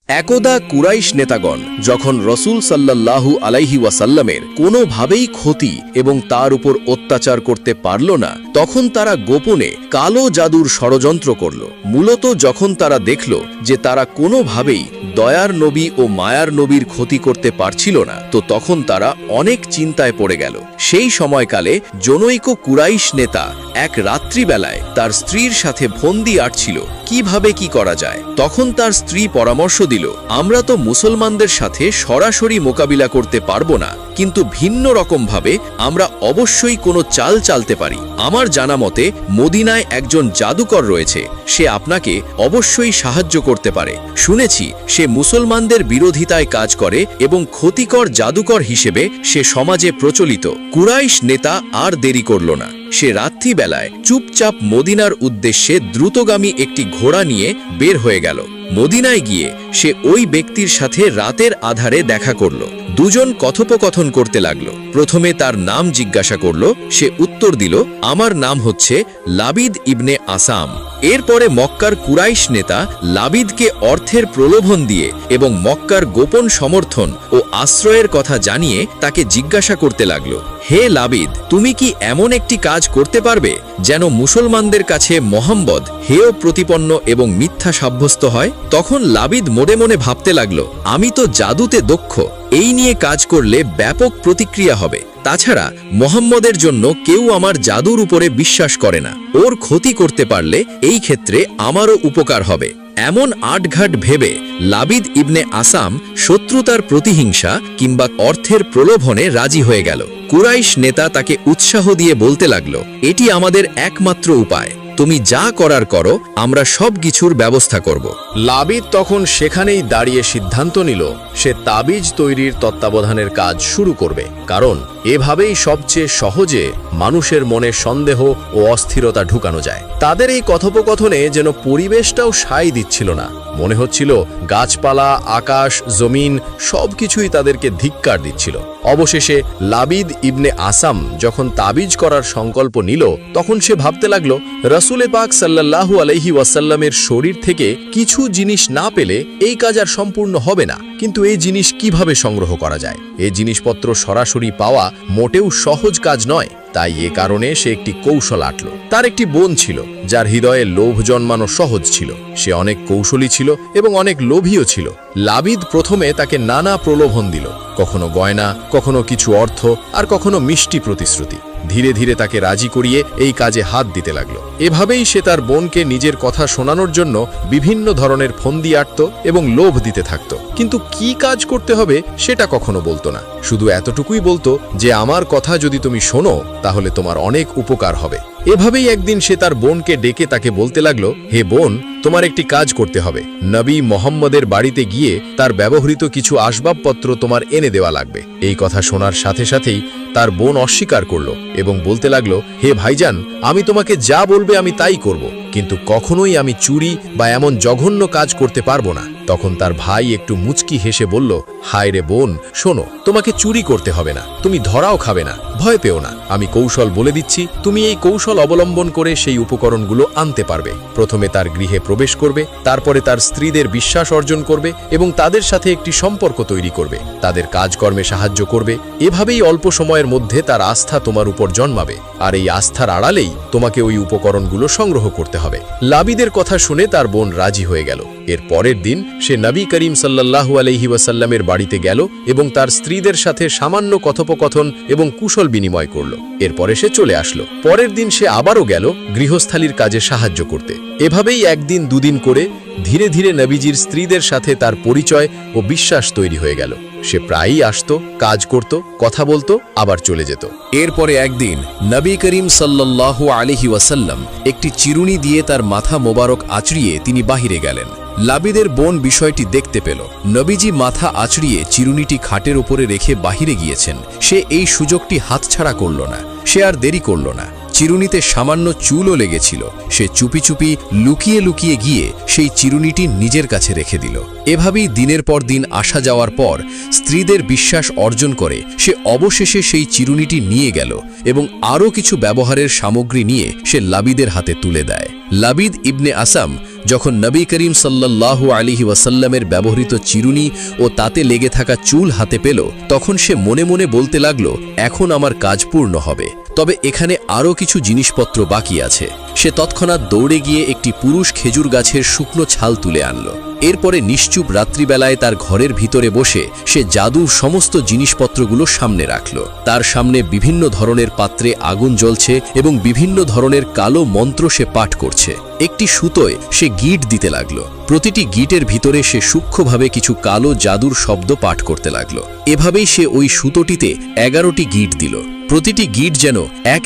একদা কুরাইশ নেতাগণ যখন রসুল সাল্লাল্লাহু আলাইহি ওয়াসাল্লামের কোনোভাবেই ক্ষতি এবং তার উপর অত্যাচার করতে পারল না, তখন তারা গোপনে কালো জাদুর ষড়যন্ত্র করল। মূলত যখন তারা দেখল যে তারা কোনোভাবেই দয়ার নবী ও মায়ার নবীর ক্ষতি করতে পারছিল না, তো তখন তারা অনেক চিন্তায় পড়ে গেল। সেই সময়কালে জনৈক কুরাইশ নেতা এক রাত্রিবেলায় তার স্ত্রীর সাথে ফন্দি আটছিল কিভাবে কি করা যায়। তখন তার স্ত্রী পরামর্শ দিল, আমরা তো মুসলমানদের সাথে সরাসরি মোকাবিলা করতে পারবো না, কিন্তু ভিন্ন রকমভাবে আমরা অবশ্যই কোনো চাল চালতে পারি। আমার জানা মতে মদিনায় একজন জাদুকর রয়েছে, সে আপনাকে অবশ্যই সাহায্য করতে পারে। শুনেছি সে মুসলমানদের বিরোধিতায় কাজ করে এবং ক্ষতিকর জাদুকর হিসেবে সে সমাজে প্রচলিত। কুরাইশ নেতা আর দেরি করল না। সে রাত্রিবেলায় চুপচাপ মদিনার উদ্দেশ্যে দ্রুতগামী একটি ঘোড়া নিয়ে বের হয়ে গেল। মদিনায় গিয়ে সে ওই ব্যক্তির সাথে রাতের আধারে দেখা করল। দুজন কথোপকথন করতে লাগলো। প্রথমে তার নাম জিজ্ঞাসা করল। সে উত্তর দিল, আমার নাম হচ্ছে লাবিদ ইবনে আসাম। এরপরে মক্কার কুরাইশ নেতা লাবিদকে অর্থের প্রলোভন দিয়ে এবং মক্কার গোপন সমর্থন ও আশ্রয়ের কথা জানিয়ে তাকে জিজ্ঞাসা করতে লাগলো, হে লাবিদ, তুমি কি এমন একটি কাজ করতে পারবে যেন মুসলমানদের কাছে মোহাম্মদ হেয় প্রতিপন্ন এবং মিথ্যা সাব্যস্ত হয়? তখন লাবিদ মনে মনে ভাবতে লাগলো, আমি তো জাদুতে দক্ষ, এই নিয়ে কাজ করলে ব্যাপক প্রতিক্রিয়া হবে। তাছাড়া মোহাম্মদের জন্য কেউ আমার জাদুর উপরে বিশ্বাস করে না, ওর ক্ষতি করতে পারলে এই ক্ষেত্রে আমারও উপকার হবে। এমন আটঘাট ভেবে লাবিদ ইবনে আসাম শত্রুতার প্রতিহিংসা কিংবা অর্থের প্রলোভনে রাজি হয়ে গেল। কুরাইশ নেতা তাকে উৎসাহ দিয়ে বলতে লাগলো, এটি আমাদের একমাত্র উপায়, তুমি যা করার করো, আমরা সব কিছুর ব্যবস্থা করব। লাবিদ তখন সেখানেই দাঁড়িয়ে সিদ্ধান্ত নিল সে তাবিজ তৈরির তত্ত্বাবধানের কাজ শুরু করবে, কারণ এভাবেই সবচেয়ে সহজে মানুষের মনে সন্দেহ ও অস্থিরতা ঢুকানো যায়। তাদের এই কথোপকথনে যেন পরিবেশটাও সায় দিচ্ছিল না। মনে হচ্ছিল গাছপালা, আকাশ, জমিন সবকিছুই তাদেরকে ধিক্কার দিচ্ছিল। অবশেষে লাবিদ ইবনে আসাম যখন তাবিজ করার সংকল্প নিল, তখন সে ভাবতে লাগলো, রাসূলে পাক সাল্লাল্লাহু আলাইহি ওয়াসাল্লামের শরীর থেকে কিছু জিনিস না পেলে এই কাজ আর সম্পূর্ণ হবে না। কিন্তু এই জিনিস কিভাবে সংগ্রহ করা যায়? এই জিনিসপত্র সরাসরি পাওয়া মোটেও সহজ কাজ নয়। তাই এ কারণে সে একটি কৌশল আঁটল। তার একটি বোন ছিল যার হৃদয়ে লোভ জন্মানো সহজ ছিল। সে অনেক কৌশলী ছিল এবং অনেক লোভীও ছিল। লাবিদ প্রথমে তাকে নানা প্রলোভন দিল, কখনো গয়না, কখনো কিছু অর্থ, আর কখনো মিষ্টি প্রতিশ্রুতি। ধীরে ধীরে তাকে রাজি করিয়ে এই কাজে হাত দিতে লাগলো। এভাবেই সে তার বোনকে নিজের কথা শোনানোর জন্য বিভিন্ন ধরনের ফন্দি আঁটত এবং লোভ দিতে থাকত। কিন্তু কি কাজ করতে হবে সেটা কখনো বলতো না। শুধু এতটুকুই বলতো যে আমার কথা যদি তুমি শোনো তাহলে তোমার অনেক উপকার হবে। এভাবেই একদিন সে তার বোনকে ডেকে তাকে বলতে লাগলো, হে বোন, তোমার একটি কাজ করতে হবে। নবী মোহাম্মদের বাড়িতে গিয়ে তার ব্যবহৃত কিছু আসবাবপত্র তোমার এনে দেওয়া লাগবে। এই কথা শোনার সাথে সাথেই তার বোন অস্বীকার করল এবং বলতে লাগলো, হে ভাইজান, আমি তোমাকে যা বলবে আমি তাই করব, কিন্তু কখনোই আমি চুরি বা এমন জঘন্য কাজ করতে পারবো না। তখন তার ভাই একটু মুচকি হেসে বলল, হায় রে বোন, শোনো, তোমাকে চুরি করতে হবে না, তুমি ধরাও খাবে না, ভয় পেও না। আমি কৌশল বলে দিচ্ছি, তুমি এই কৌশল অবলম্বন করে সেই উপকরণগুলো আনতে পারবে। প্রথমে তার গৃহে প্রবেশ করবে, তারপরে তার স্ত্রীদের বিশ্বাস অর্জন করবে এবং তাদের সাথে একটি সম্পর্ক তৈরি করবে, তাদের কাজকর্মে সাহায্য করবে। এভাবেই অল্প সময়ের মধ্যে তার আস্থা তোমার উপর জন্মাবে, আর এই আস্থার আড়ালেই তোমাকে ওই উপকরণগুলো সংগ্রহ করতে হবে। লাবিদের কথা শুনে তার বোন রাজি হয়ে গেল। এর পরের দিন সে নবী করিম সাল্লাল্লাহু আলাইহি ওয়াসাল্লামের বাড়িতে গেল এবং তার স্ত্রীদের সাথে সামান্য কথোপকথন এবং কুশল বিনিময় করল। এরপরে সে চলে আসলো। পরের দিন সে আবারও গেল গৃহস্থালির কাজে সাহায্য করতে। এভাবেই একদিন দুদিন করে ধীরে ধীরে নবীজির স্ত্রীদের সাথে তার পরিচয় ও বিশ্বাস তৈরি হয়ে গেল। সে প্রায়ই আসতো, কাজ করত, কথা বলতো, আবার চলে যেত। এরপরে একদিন নবী করিম সাল্লাল্লাহু আলাইহি ওয়াসাল্লাম একটি চিরুনি দিয়ে তার মাথা মোবারক আঁচড়িয়ে তিনি বাহিরে গেলেন। লাবিদের বোন বিষয়টি দেখতে পেল। নবীজি মাথা আঁচড়িয়ে চিরুনিটি খাটের উপরে রেখে বাহিরে গিয়েছেন। সে এই সুযোগটি হাতছাড়া করল না। সে আর দেরি করল না। চিরুনিতে সামান্য চুলও লেগেছিল। সে চুপি চুপি লুকিয়ে লুকিয়ে গিয়ে সেই চিরুনিটি নিজের কাছে রেখে দিল। এভাবেই দিনের পর দিন আসা যাওয়ার পর স্ত্রীদের বিশ্বাস অর্জন করে সে অবশেষে সেই চিরুনিটি নিয়ে গেল এবং আরও কিছু ব্যবহারের সামগ্রী নিয়ে সে লাবিদের হাতে তুলে দেয়। লাবিদ ইবনে আসাম যখন নবী করিম সাল্লাল্লাহু আলাইহি ওয়াসাল্লামের ব্যবহৃত চিরুনি ও তাতে লেগে থাকা চুল হাতে পেল, তখন সে মনে মনে বলতে লাগলো, এখন আমার কাজ পূর্ণ হবে। তবে এখানে আরও কিছু জিনিসপত্র বাকি আছে। সে তৎক্ষণাৎ দৌড়ে গিয়ে একটি পুরুষ খেজুর গাছের শুকনো ছাল তুলে আনল। এরপরে নিশ্চুপ রাত্রিবেলায় তার ঘরের ভিতরে বসে সে জাদুর সমস্ত জিনিসপত্রগুলো সামনে রাখল। তার সামনে বিভিন্ন ধরনের পাত্রে আগুন জ্বলছে এবং বিভিন্ন ধরনের কালো মন্ত্র সে পাঠ করছে। একটি সুতোয় সে গিট দিতে লাগলো। প্রতিটি গিটের ভিতরে সে সূক্ষ্মভাবে কিছু কালো জাদুর শব্দ পাঠ করতে লাগলো। এভাবেই সে ওই সুতোটিতে 11টি গিট দিল। প্রতিটি গিট যেন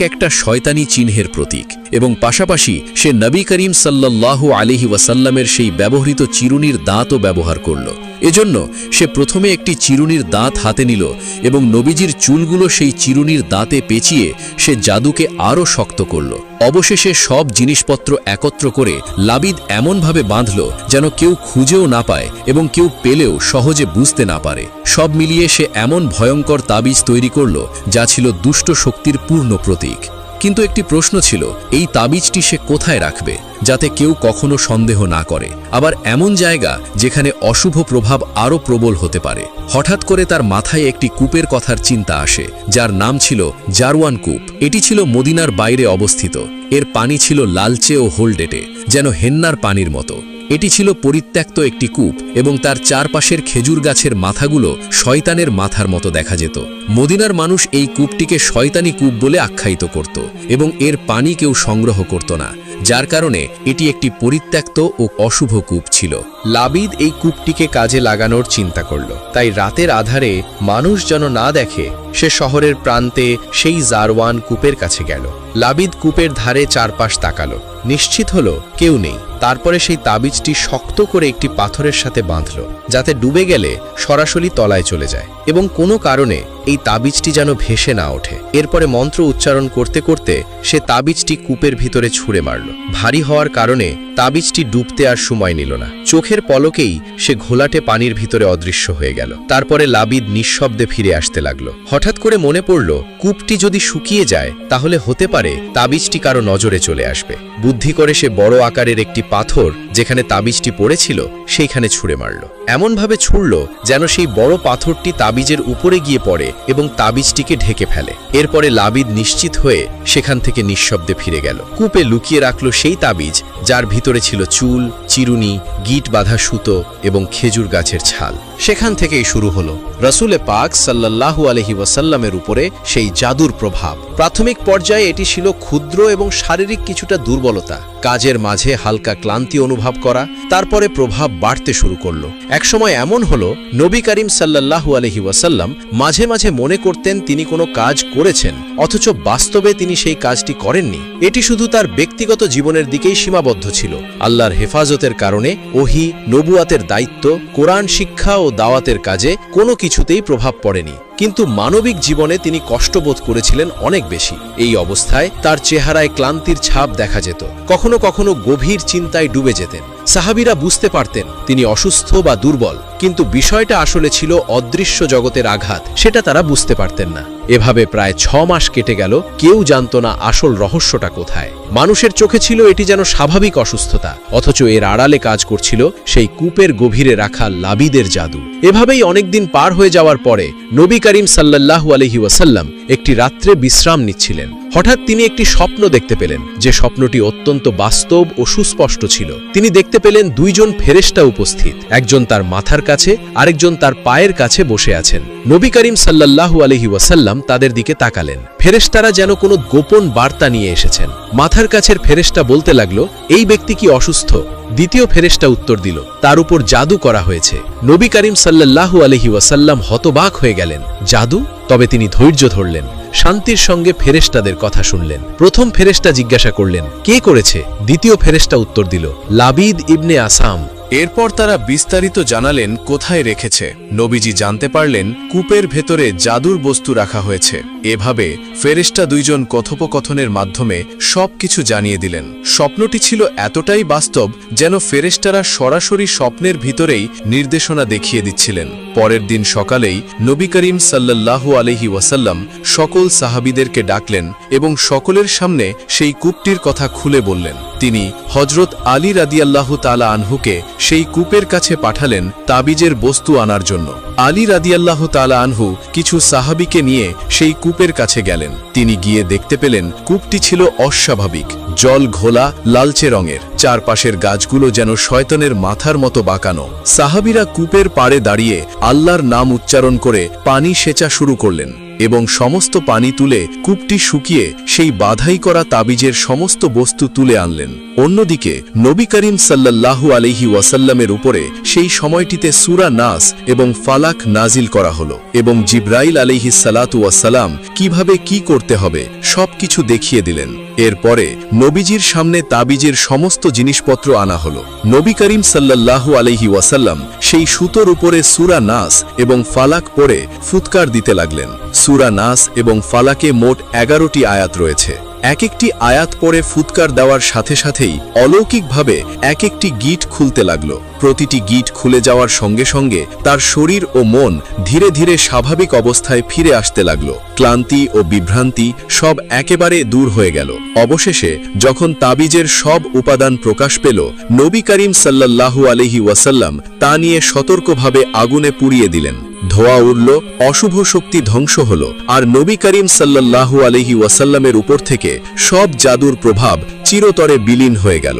একটা শয়তানি চিহ্নের প্রতীক, এবং পাশাপাশি সে নবী করিম সাল্লাল্লাহু আলাইহি ওয়াসাল্লামের সেই ব্যবহৃত চিরুনির দাঁতও ব্যবহার করল। এজন্য সে প্রথমে একটি চিরুনির দাঁত হাতে নিল এবং নবীজির চুলগুলো সেই চিরুনির দাঁতে পেঁচিয়ে সে জাদুকে আরও শক্ত করল। অবশেষে সব জিনিসপত্র একত্র করে লাবিদ এমনভাবে বাঁধল যেন কেউ খুঁজেও না পায় এবং কেউ পেলেও সহজে বুঝতে না পারে। সব মিলিয়ে সে এমন ভয়ঙ্কর তাবিজ তৈরি করল যা ছিল দুষ্ট শক্তির পূর্ণ প্রতীক। কিন্তু একটি প্রশ্ন ছিল, এই তাবিজটি সে কোথায় রাখবে যাতে কেউ কখনো সন্দেহ না করে, আবার এমন জায়গা যেখানে অশুভ প্রভাব আরও প্রবল হতে পারে। হঠাৎ করে তার মাথায় একটি কূপের কথার চিন্তা আসে, যার নাম ছিল জারওয়ান কূপ। এটি ছিল মদিনার বাইরে অবস্থিত। এর পানি ছিল লালচে ও হোলডেটে, যেন হেন্নার পানির মতো। এটি ছিল পরিত্যক্ত একটি কূপ এবং তার চারপাশের খেজুর গাছের মাথাগুলো শয়তানের মাথার মতো দেখা যেত। মদিনার মানুষ এই কূপটিকে শয়তানি কূপ বলে আখ্যায়িত করত এবং এর পানি কেউ সংগ্রহ করত না, যার কারণে এটি একটি পরিত্যক্ত ও অশুভ কূপ ছিল। লাবিদ এই কূপটিকে কাজে লাগানোর চিন্তা করল। তাই রাতের আধারে মানুষ যেন না দেখে সে শহরের প্রান্তে সেই জারওয়ান কূপের কাছে গেল। লাবিদ কূপের ধারে চারপাশ তাকালো, নিশ্চিত হলো কেউ নেই। তারপরে সেই তাবিজটি শক্ত করে একটি পাথরের সাথে বাঁধল, যাতে ডুবে গেলে সরাসরি তলায় চলে যায় এবং কোনো কারণে এই তাবিজটি যেন ভেসে না ওঠে। এরপরে মন্ত্র উচ্চারণ করতে করতে সে তাবিজটি কূপের ভিতরে ছুঁড়ে মারল। ভারী হওয়ার কারণে তাবিজটি ডুবতে আর সময় নিল না। চোখের পলকেই সে ঘোলাটে পানির ভিতরে অদৃশ্য হয়ে গেল। তারপরে লাবিদ নিঃশব্দে ফিরে আসতে লাগলো। হঠাৎ করে মনে পড়ল, কূপটি যদি শুকিয়ে যায় তাহলে হতে পারে তাবিজটি কারো নজরে চলে আসবে। বুদ্ধি করে সে বড় আকারের একটি পাথর যেখানে তাবিজটি পড়েছিল সেইখানে ছুঁড়ে মারল। এমনভাবে ছুঁড়ল যেন সেই বড় পাথরটি তাবিজের উপরে গিয়ে পড়ে এবং তাবিজটিকে ঢেকে ফেলে। এরপরে লাবিদ নিশ্চিত হয়ে সেখান থেকে নিঃশব্দে ফিরে গেল। কূপে লুকিয়ে রাখল সেই তাবিজ যার ভিতরে ছিল চুল, চিরুনি, গিট বাঁধা সুতো এবং খেজুর গাছের ছাল। সেখান থেকেই শুরু হলো রাসূলে পাক সাল্লাল্লাহু আলাইহি ওয়াসাল্লামের উপরে সেই জাদুর প্রভাব। প্রাথমিক পর্যায়ে এটি ছিল ক্ষুদ্র এবং শারীরিক কিছুটা দুর্বলতা, কাজের মাঝে হালকা ক্লান্তি অনুভব করা। তারপরে প্রভাব বাড়তে শুরু করলো। একসময় এমন হলো, নবী করিম সাল্লাল্লাহু আলাইহি ওয়াসাল্লাম মাঝে মাঝে মনে করতেন তিনি কোনো কাজ করেছেন, অথচ বাস্তবে তিনি সেই কাজটি করেননি। এটি শুধু তার ব্যক্তিগত জীবনের দিকেই সীমাবদ্ধ ছিল। আল্লাহর হেফাজতের কারণে ওহী, নবুয়াতের দায়িত্ব, কোরআন শিক্ষা ও দাওয়াতের কাজে কোনো কিছুতেই প্রভাব পড়েনি। কিন্তু মানবিক জীবনে তিনি কষ্টবোধ করেছিলেন অনেক বেশি। এই অবস্থায় তার চেহারায় ক্লান্তির ছাপ দেখা যেত। কখনো কখনো গভীর চিন্তায় ডুবে যেতেন। সাহাবীরা বুঝতে পারতেন তিনি অসুস্থ বা দুর্বল, কিন্তু বিষয়টা আসলে ছিল অদৃশ্য জগতের আঘাত, সেটা তারা বুঝতে পারতেন না। এভাবে প্রায় 6 মাস কেটে গেল, কেউ জানত না আসল রহস্যটা কোথায়। মানুষের চোখে ছিল এটি যেন স্বাভাবিক অসুস্থতা, অথচ এর আড়ালে কাজ করছিল সেই কূপের গভীরে রাখা লাবিদের জাদু। এভাবেই অনেকদিন পার হয়ে যাওয়ার পরে নবী করিম সাল্লাল্লাহু আলাইহি ওয়াসাল্লাম একটি রাত্রে বিশ্রাম নিচ্ছিলেন। হঠাৎ তিনি একটি স্বপ্ন দেখতে পেলেন, যে স্বপ্নটি অত্যন্ত বাস্তব ও সুস্পষ্ট ছিল। তিনি দেখতে পেলেন 2 জন ফেরেশতা উপস্থিত, একজন তার মাথার কাছে, আরেকজন তার পায়ের কাছে বসে আছেন। নবী করিম সাল্লাল্লাহু আলাইহি ওয়াসাল্লাম তাদের দিকে তাকালেন। ফেরেশতারা যেন কোনো গোপন বার্তা নিয়ে এসেছেন। মাথার কাছের ফেরেশতা বলতে লাগলো, এই ব্যক্তি কি অসুস্থ? দ্বিতীয় ফেরেশতা উত্তর দিল, তার উপর জাদু করা হয়েছে। নবী করিম সাল্লাল্লাহু আলাইহি ওয়াসাল্লাম হতবাক হয়ে গেলেন। জাদু? তবে তিনি ধৈর্য ধরলেন, শান্তির সঙ্গে ফেরেশতাদের কথা শুনলেন। প্রথম ফেরেশতা জিজ্ঞাসা করলেন, কে করেছে? দ্বিতীয় ফেরেশতা উত্তর দিল, লাবিদ ইবনে আসাম। এরপর তারা বিস্তারিত জানালেন কোথায় রেখেছে। নবীজি জানতে পারলেন কূপের ভেতরে জাদুর বস্তু রাখা হয়েছে। এভাবে ফেরেশতা দুইজন কথোপকথনের মাধ্যমে সবকিছু জানিয়ে দিলেন। স্বপ্নটি ছিল এতটাই বাস্তব যেন ফেরেশতারা সরাসরি স্বপ্নের ভিতরেই নির্দেশনা দেখিয়ে দিচ্ছিলেন। পরের দিন সকালেই নবী করিম সাল্লাল্লাহু আলাইহি ওয়াসাল্লাম সকল সাহাবীদেরকে ডাকলেন এবং সকলের সামনে সেই কূপটির কথা খুলে বললেন। তিনি হযরত আলী রাদিয়াল্লাহু তাআলা আনহুকে সেই কূপের কাছে পাঠালেন তাবিজের বস্তু আনার জন্য। আলী রাদিয়াল্লাহু তাআলা আনহু কিছু সাহাবীকে নিয়ে সেই কূপের কাছে গেলেন। তিনি গিয়ে দেখতে পেলেন কূপটি ছিল অস্বাভাবিক, জল ঘোলা লালচে রঙের, চারপাশের গাছগুলো যেন শয়তানের মাথার মতো বাঁকানো। সাহাবীরা কূপের পাড়ে দাঁড়িয়ে আল্লাহর নাম উচ্চারণ করে পানি সেচা শুরু করলেন এবং সমস্ত পানি তুলে কূপটি শুকিয়ে সেই বাধাই করা তাবিজের সমস্ত বস্তু তুলে আনলেন। অন্যদিকে নবী করিম সাল্লাল্লাহু আলাইহি ওয়াসাল্লামের উপরে সেই সময়টিতে সূরা নাস এবং ফালাক নাজিল করা হলো এবং জিবরাইল আলাইহিস সালাতু ওয়াসসালাম কিভাবে কি করতে হবে সবকিছু দেখিয়ে দিলেন। এরপরে নবীজির সামনে তাবিজের সমস্ত জিনিসপত্র আনা হলো। নবী করিম সাল্লাল্লাহু আলাইহি ওয়াসাল্লাম সেই সুতোর উপরে সূরা নাস এবং ফালাক পড়ে ফুৎকার দিতে লাগলেন। সূরা নাস এবং ফালাকে মোট 11টি আয়াত রয়েছে। এক একটি আয়াত পড়ে ফুৎকার দেওয়ার সাথে সাথেই অলৌকিকভাবে এক একটি গিট খুলতে লাগলো। প্রতিটি গিট খুলে যাওয়ার সঙ্গে সঙ্গে তার শরীর ও মন ধীরে ধীরে স্বাভাবিক অবস্থায় ফিরে আসতে লাগলো। ক্লান্তি ও বিভ্রান্তি সব একেবারে দূর হয়ে গেল। অবশেষে যখন তাবিজের সব উপাদান প্রকাশ পেল, নবী করিম সাল্লাল্লাহু আলাইহি ওয়াসাল্লাম তা নিয়ে সতর্কভাবে আগুনে পুড়িয়ে দিলেন। ধোঁয়া উড়ল, অশুভ শক্তি ধ্বংস হল, আর নবী করিম সাল্লাল্লাহু আলাইহি ওয়াসাল্লামের উপর থেকে সব জাদুর প্রভাব চিরতরে বিলীন হয়ে গেল।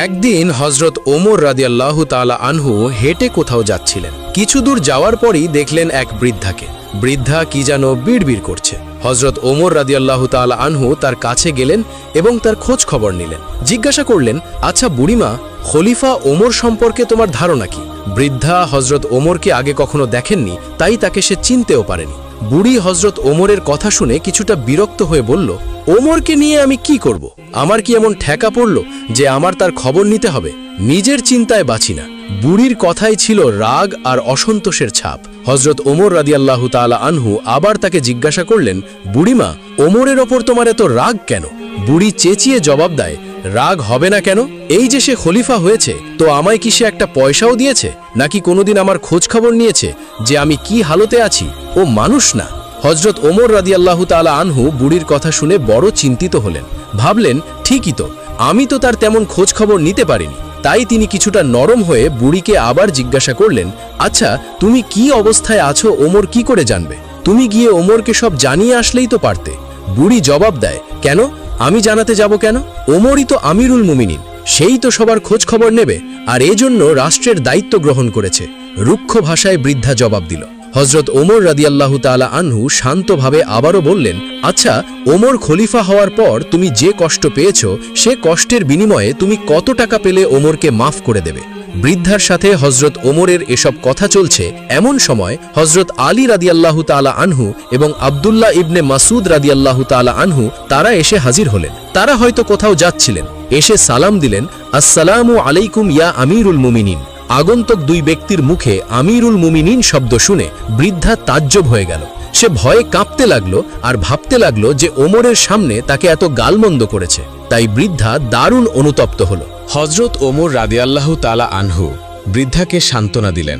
একদিন হযরত ওমর রাদিয়াল্লাহু তাআলা আনহু হেঁটে কোথাও যাচ্ছিলেন। কিছু দূর যাওয়ার পরই দেখলেন এক বৃদ্ধাকে। বৃদ্ধা কি যেন বিড়বিড় করছে। হযরত ওমর রাদিয়াল্লাহু তাআলা আনহু তার কাছে গেলেন এবং তার খোঁজ খবর নিলেন। জিজ্ঞাসা করলেন, আচ্ছা বুড়িমা, খলিফা ওমর সম্পর্কে তোমার ধারণা কি? বৃদ্ধা হযরত ওমরকে আগে কখনো দেখেননি, তাই তাকে সে চিনতেও পারেনি। বুড়ি হযরত ওমরের কথা শুনে কিছুটা বিরক্ত হয়ে বলল, ওমরকে নিয়ে আমি কি করব? আমার কি এমন ঠেকা পড়ল যে আমার তার খবর নিতে হবে? নিজের চিন্তায় বাঁচি না। বুড়ির কথাই ছিল রাগ আর অসন্তোষের ছাপ। হযরত ওমর রাদিয়াল্লাহু তাআলা আনহু আবার তাকে জিজ্ঞাসা করলেন, বুড়িমা, ওমরের ওপর তোমার এত রাগ কেন? বুড়ি চেঁচিয়ে জবাব দেয়, রাগ হবে না কেন? এই যে সে খলিফা হয়েছে, তো আমায় কি সে একটা পয়সাও দিয়েছে? নাকি কোনোদিন আমার খোঁজ খবর নিয়েছে যে আমি কি হালতে আছি? ও মানুষ না। হযরত ওমর রাদিয়াল্লাহু তাআলা আনহু বুড়ির কথা শুনে বড় চিন্তিত হলেন। ভাবলেন, ঠিকই তো, আমি তো তার তেমন খোঁজ খবর নিতে পারিনি। তাই তিনি কিছুটা নরম হয়ে বুড়িকে আবার জিজ্ঞাসা করলেন, আচ্ছা তুমি কি অবস্থায় আছো ওমর কি করে জানবে? তুমি গিয়ে ওমরকে সব জানিয়ে আসলেই তো পারতে। বুড়ি জবাব দেয়, কেন? আমি জানাতে যাব কেন? ওমরই তো আমিরুল মুমিনিন, সেই তো সবার খোঁজ খবর নেবে, আর এজন্য রাষ্ট্রের দায়িত্ব গ্রহণ করেছে। রুক্ষ ভাষায় বৃদ্ধা জবাব দিল। হযরত ওমর রাদিয়াল্লাহু তাআলা আনহু শান্তভাবে আবারও বললেন, আচ্ছা ওমর খলিফা হওয়ার পর তুমি যে কষ্ট পেয়েছো, সে কষ্টের বিনিময়ে তুমি কত টাকা পেলে ওমরকে মাফ করে দেবে? বৃদ্ধার সাথে হযরত ওমরের এসব কথা চলছে এমন সময় হযরত আলী রাদিয়াল্লাহু তাআলা আনহু এবং আব্দুল্লাহ ইবনে মাসুদ রাদিয়াল্লাহু তাআলা আনহু তারা এসে হাজির হলেন। তারা হয়তো কোথাও যাচ্ছিলেন। এসে সালাম দিলেন, আসসালামু আলাইকুম ইয়া আমিরুল মুমিনিন। আগন্তুক দুই ব্যক্তির মুখে আমিরুল মুমিনিন শব্দ শুনে বৃদ্ধা তাজ্জব হয়ে গেল। সে ভয়ে কাঁপতে লাগলো আর ভাবতে লাগলো যে ওমরের সামনে তাকে এত গালমন্দ করেছে। তাই বৃদ্ধা দারুণ অনুতপ্ত হল। হযরত ওমর রাদিয়াল্লাহু তাআলা আনহু বৃদ্ধাকে সান্ত্বনা দিলেন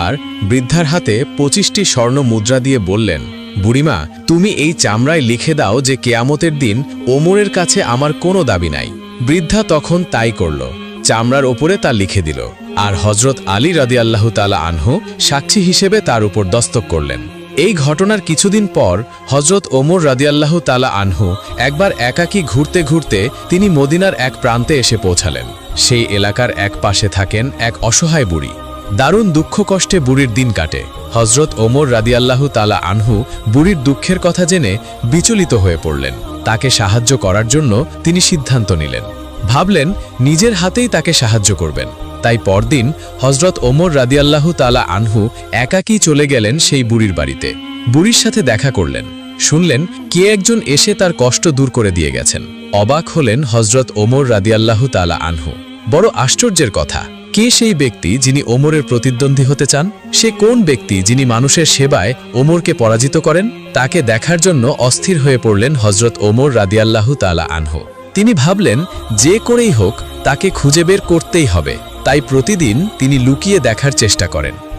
আর বৃদ্ধার হাতে 25টি স্বর্ণ মুদ্রা দিয়ে বললেন, বুড়িমা, তুমি এই চামড়ায় লিখে দাও যে কিয়ামতের দিন ওমরের কাছে আমার কোনো দাবি নাই। বৃদ্ধা তখন তাই করল। চামড়ার ওপরে তা লিখে দিল আর হযরত আলী রাদিয়াল্লাহু তাআলা আনহু সাক্ষী হিসেবে তার উপর দস্তক করলেন। এই ঘটনার কিছুদিন পর হযরত ওমর রাদিয়াল্লাহু তাআলা আনহু একবার একাকী ঘুরতে ঘুরতে তিনি মদিনার এক প্রান্তে এসে পৌঁছালেন। সেই এলাকার এক পাশে থাকেন এক অসহায় বুড়ি। দারুণ দুঃখ কষ্টে বুড়ির দিন কাটে। হযরত ওমর রাদিয়াল্লাহু তাআলা আনহু বুড়ির দুঃখের কথা জেনে বিচলিত হয়ে পড়লেন। তাকে সাহায্য করার জন্য তিনি সিদ্ধান্ত নিলেন। ভাবলেন নিজের হাতেই তাকে সাহায্য করবেন। তাই পরদিন হযরত ওমর রাদিয়াল্লাহু তাআলা আনহু একাকী চলে গেলেন সেই বুড়ির বাড়িতে। বুড়ির সাথে দেখা করলেন। শুনলেন কে একজন এসে তার কষ্ট দূর করে দিয়ে গেছেন। অবাক হলেন হযরত ওমর রাদিয়াল্লাহু তাআলা আনহু। বড় আশ্চর্যের কথা, কে সেই ব্যক্তি যিনি ওমরের প্রতিদ্বন্দ্বী হতে চান? সে কোন ব্যক্তি যিনি মানুষের সেবায় ওমরকে পরাজিত করেন? তাকে দেখার জন্য অস্থির হয়ে পড়লেন হজরত ওমর রাদিয়াল্লাহু তাআলা আনহু। তিনি ভাবলেন, যে করেই হোক তাকে খুঁজে বের করতেই হবে। তাই প্রতিদিন তিনি লুকিয়ে দেখার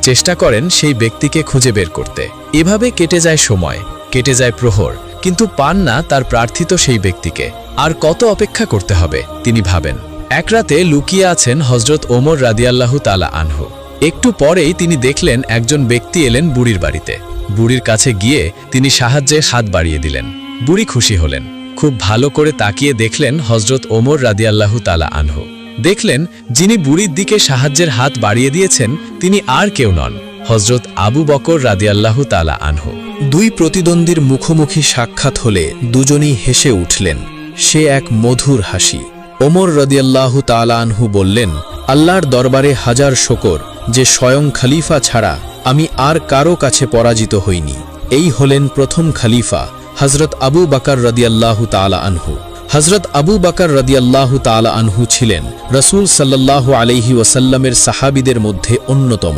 চেষ্টা করেন সেই ব্যক্তিকে খুঁজে বের করতে। এভাবে কেটে যায় সময়, কেটে যায় প্রহর, কিন্তু পান না তার প্রার্থিত সেই ব্যক্তিকে। আর কত অপেক্ষা করতে হবে তিনি ভাবেন। এক রাতে লুকিয়ে আছেন হজরত ওমর রাদিয়াল্লাহু তাআলা আনহু। একটু পরেই তিনি দেখলেন একজন ব্যক্তি এলেন বুড়ির বাড়িতে। বুড়ির কাছে গিয়ে তিনি সাহায্যে হাত বাড়িয়ে দিলেন। বুড়ি খুশি হলেন। খুব ভালো করে তাকিয়ে দেখলেন হজরত ওমর রাদিয়াল্লাহু তাআলা আনহু। দেখলেন যিনি বুড়ির দিকে সাহায্যের হাত বাড়িয়ে দিয়েছেন তিনি আর কেউ নন, হজরত আবু বকর রাদিয়াল্লাহু তাআলা আনহু। দুই প্রতিদ্বন্দ্বীর মুখোমুখি সাক্ষাৎ হলে দুজনই হেসে উঠলেন। সে এক মধুর হাসি। ওমর রাদিয়াল্লাহু তাআলা আনহু বললেন, আল্লাহর দরবারে হাজার শকর যে স্বয়ং খলিফা ছাড়া আমি আর কারো কাছে পরাজিত হইনি। এই হলেন প্রথম খলিফা হজরত আবু বকর রাদিয়াল্লাহু তাআলা আনহু। হজরত আবু বকর রাদিয়াল্লাহু তাআলা আনহু ছিলেন রাসূল সাল্লাল্লাহু আলাইহি ওয়াসাল্লামের সাহাবীদের মধ্যে অন্যতম।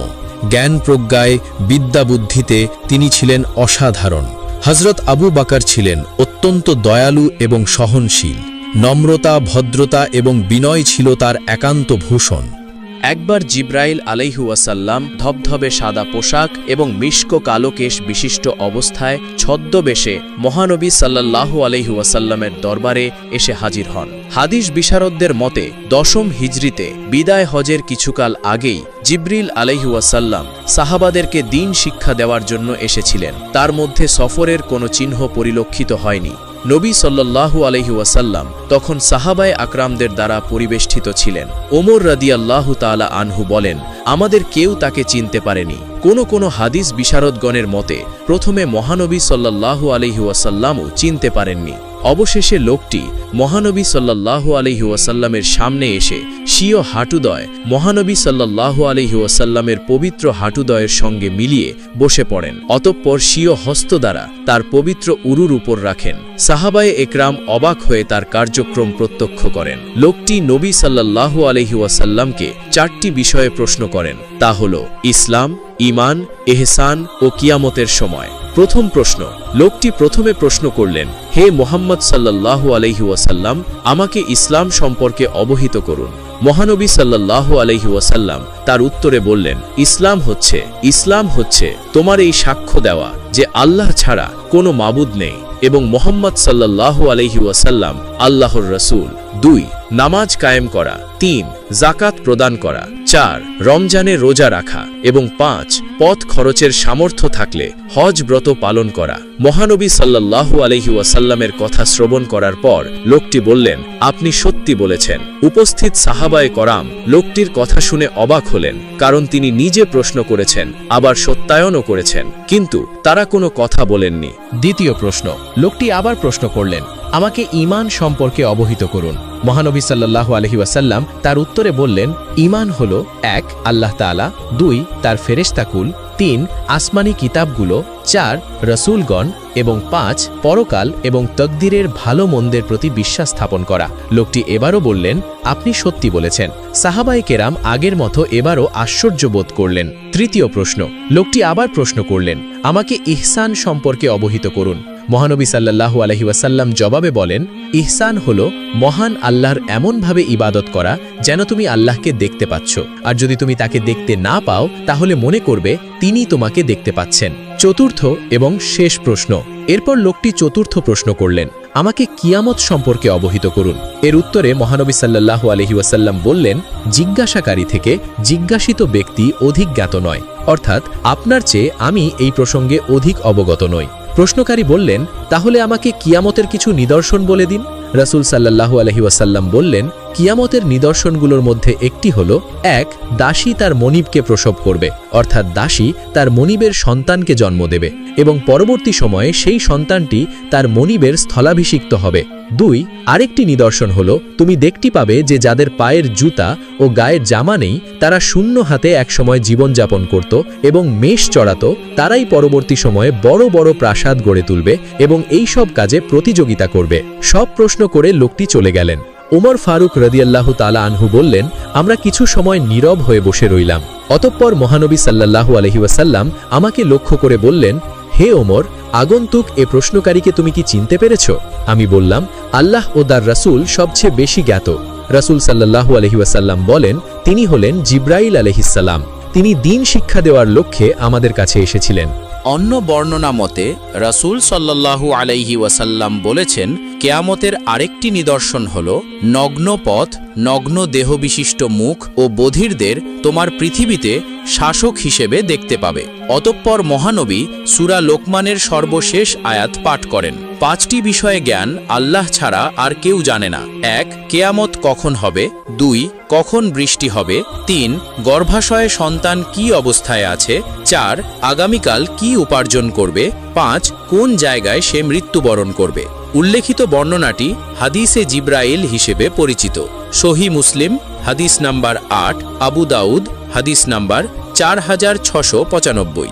জ্ঞান প্রজ্ঞায়, বিদ্যা বুদ্ধিতে তিনি ছিলেন অসাধারণ। হজরত আবু বকর ছিলেন অত্যন্ত দয়ালু এবং সহনশীল। নম্রতা, ভদ্রতা এবং বিনয় ছিল তার একান্ত ভূষণ। একবার জিব্রাইল আলাইহি ওয়াসাল্লাম ধবধবে সাদা পোশাক এবং মিশক কালো কেশ বিশিষ্ট অবস্থায় ছদ্মবেশে মহানবী সাল্লাল্লাহু আলাইহি ওয়াসাল্লামের দরবারে এসে হাজির হন। হাদিস বিশারদদের মতে 10ম হিজরিতে বিদায় হজের কিছুকাল আগেই জিব্রিল আলাইহি ওয়াসাল্লাম সাহাবাদেরকে দ্বীন শিক্ষা দেওয়ার জন্য এসেছিলেন। তার মধ্যে সফরের কোনো চিহ্ন পরিলক্ষিত হয়নি। নবী সাল্লাল্লাহু আলাইহি ওয়াসাল্লাম তখন সাহাবায়ে আকরামদের দ্বারা পরিবেষ্টিত ছিলেন। ওমর রাদিয়াল্লাহু তাআলা আনহু বলেন, আমাদের কেউ তাকে চিনতে পারেনি। কোনো হাদিস বিশারদগণের মতে প্রথমে মহানবী সাল্লাল্লাহু আলাইহি ওয়াসাল্লামও চিনতে পারেননি। অবশেষে লোকটি মহানবী সাল্লাল্লাহু আলাইহি ওয়াসাল্লামের সামনে এসে স্বীয় হাঁটুদয় মহানবী সাল্লাল্লাহু আলাইহি ওয়াসাল্লামের পবিত্র হাঁটুদয়ের সঙ্গে মিলিয়ে বসে পড়েন। অতঃপর স্বীয় হস্ত দ্বারা তার পবিত্র উরুর উপর রাখেন। সাহাবায়ে একরাম অবাক হয়ে তার কার্যক্রম প্রত্যক্ষ করেন। লোকটি নবী সাল্লাল্লাহু আলাইহি ওয়াসাল্লামকে 4টি বিষয়ে প্রশ্ন করেন, তা হল ইসলাম, ঈমান, ইহসান ও কিয়ামতের সময়। প্রথম প্রশ্ন, লোকটি প্রথমে প্রশ্ন করলেন, হে মুহাম্মদ সাল্লাল্লাহু আলাইহি ওয়াসাল্লাম, আমাকে ইসলাম সম্পর্কে অবহিত করুন। মহানবী সাল্লাল্লাহু আলাইহি ওয়াসাল্লাম তার উত্তরে বললেন, ইসলাম হচ্ছে তোমার এই সাক্ষ্য দেওয়া যে আল্লাহ ছাড়া কোনো মাবুদ নেই এবং মুহাম্মদ সাল্লাল্লাহু আলাইহি ওয়াসাল্লাম আল্লাহর রাসূল। 2 নামাজ কায়েম করা, 3 যাকাত প্রদান করা, 4 রমজানে রোজা রাখা এবং 5 পথ খরচের সামর্থ্য থাকলে হজ ব্রত পালন করা। মহানবী সাল্লাল্লাহু আলাইহি ওয়াসাল্লামের কথা শ্রবণ করার পর লোকটি বললেন, আপনি সত্যি বলেছেন। উপস্থিত সাহাবায়ে করম লোকটির কথা শুনে অবাক হলেন, কারণ তিনি নিজে প্রশ্ন করেছেন, আবার সত্যায়নও করেছেন, কিন্তু তারা কোনো কথা বলেননি। দ্বিতীয় প্রশ্ন, লোকটি আবার প্রশ্ন করলেন, আমাকে ঈমান সম্পর্কে অবহিত করুন। মহানবী সাল্লাল্লাহু আলাইহি ওয়াসাল্লাম তার উত্তরে বললেন, ঈমান হলো 1 আল্লাহ তাআলা, 2 তার ফেরেশতাকুল, 3 আসমানি কিতাবগুলো, 4 রাসূলগণ এবং 5 পরকাল এবং তকদিরের ভালো মন্দের প্রতি বিশ্বাস স্থাপন করা। লোকটি এবারও বললেন, আপনি সত্যি বলেছেন। সাহাবায়ে কেরাম আগের মতো এবারও আশ্চর্য বোধ করলেন। তৃতীয় প্রশ্ন, লোকটি আবার প্রশ্ন করলেন, আমাকে ইহসান সম্পর্কে অবহিত করুন। মহানবী সাল্লাল্লাহু আলাইহি ওয়াসাল্লাম জবাবে বলেন, ইহসান হলো মহান আল্লাহর এমনভাবে ইবাদত করা যেন তুমি আল্লাহকে দেখতে পাচ্ছ, আর যদি তুমি তাকে দেখতে না পাও তাহলে মনে করবে তিনি তোমাকে দেখতে পাচ্ছেন। চতুর্থ এবং শেষ প্রশ্ন, এরপর লোকটি চতুর্থ প্রশ্ন করলেন, আমাকে কিয়ামত সম্পর্কে অবহিত করুন। এর উত্তরে মহানবী সাল্লাল্লাহু আলাইহি ওয়াসাল্লাম বললেন, জিজ্ঞাসাকারী থেকে জিজ্ঞাসিত ব্যক্তি অধিক জ্ঞাত নয়, অর্থাৎ আপনার চেয়ে আমি এই প্রসঙ্গে অধিক অবগত নই। প্রশ্নকারী বললেন, তাহলে আমাকে কিয়ামতের কিছু নিদর্শন বলে দিন। রাসূল সাল্লাল্লাহু আলাইহি ওয়াসাল্লাম বললেন, কিয়ামতের নিদর্শনগুলোর মধ্যে একটি হলো, 1 দাসী তার মনিবকে প্রসব করবে, অর্থাৎ দাসী তার মনিবের সন্তানকে জন্ম দেবে এবং পরবর্তী সময়ে সেই সন্তানটি তার মনিবের স্থলাভিষিক্ত হবে। 2 আরেকটি নিদর্শন হলো, তুমি দেখতে পাবে যে যাদের পায়ের জুতা ও গায়ের জামা নেই তারা শূন্য হাতে একসময় জীবনযাপন করত এবং মেষ চড়াত, তারাই পরবর্তী সময়ে বড় বড় প্রাসাদ গড়ে তুলবে এবং এই সব কাজে প্রতিযোগিতা করবে। সব প্রশ্ন করে লোকটি চলে গেলেন। ওমর ফারুক রাদিয়াল্লাহু তাআলা আনহু বললেন, আমরা কিছু সময় নীরব হয়ে বসে রইলাম। অতঃপর মহানবী সাল্লাল্লাহু আলাইহি ওয়াসাল্লাম আমাকে লক্ষ্য করে বললেন, হে ওমর, আগন্তুক এ প্রশ্নকারীকে তুমি কি চিনতে পেরেছ? আমি বললাম, আল্লাহ ও তার রাসূল সবচেয়ে বেশি জ্ঞাত। রাসূল সাল্লাল্লাহু আলাইহি ওয়াসাল্লাম বলেন, তিনি হলেন জিব্রাইল আলাইহিস সালাম। তিনি দ্বীন শিক্ষা দেওয়ার লক্ষ্যে আমাদের কাছে এসেছিলেন। অন্য বর্ণনা মতে রাসূল সাল্লাল্লাহু আলাইহি ওয়াসাল্লাম বলেছেন, কেয়ামতের আরেকটি নিদর্শন হল নগ্ন পথ, নগ্ন দেহবিশিষ্ট মুখ ও বধিরদের তোমার পৃথিবীতে শাসক হিসেবে দেখতে পাবে। অতঃপর মহানবী সূরা লোকমানের সর্বশেষ আয়াত পাঠ করেন। 5টি বিষয়ে জ্ঞান আল্লাহ ছাড়া আর কেউ জানে না। 1. কেয়ামত কখন হবে? 2. কখন বৃষ্টি হবে? 3. গর্ভাশয়ে সন্তান কি অবস্থায় আছে? 4. আগামীকাল কি উপার্জন করবে? 5. কোন জায়গায় সে মৃত্যুবরণ করবে? উল্লেখিত বর্ণনাটি হাদিসে জিব্রাইল হিসেবে পরিচিত। সহিহ মুসলিম হাদিস নাম্বার 8, আবু দাউদ হাদিস নাম্বার 4695।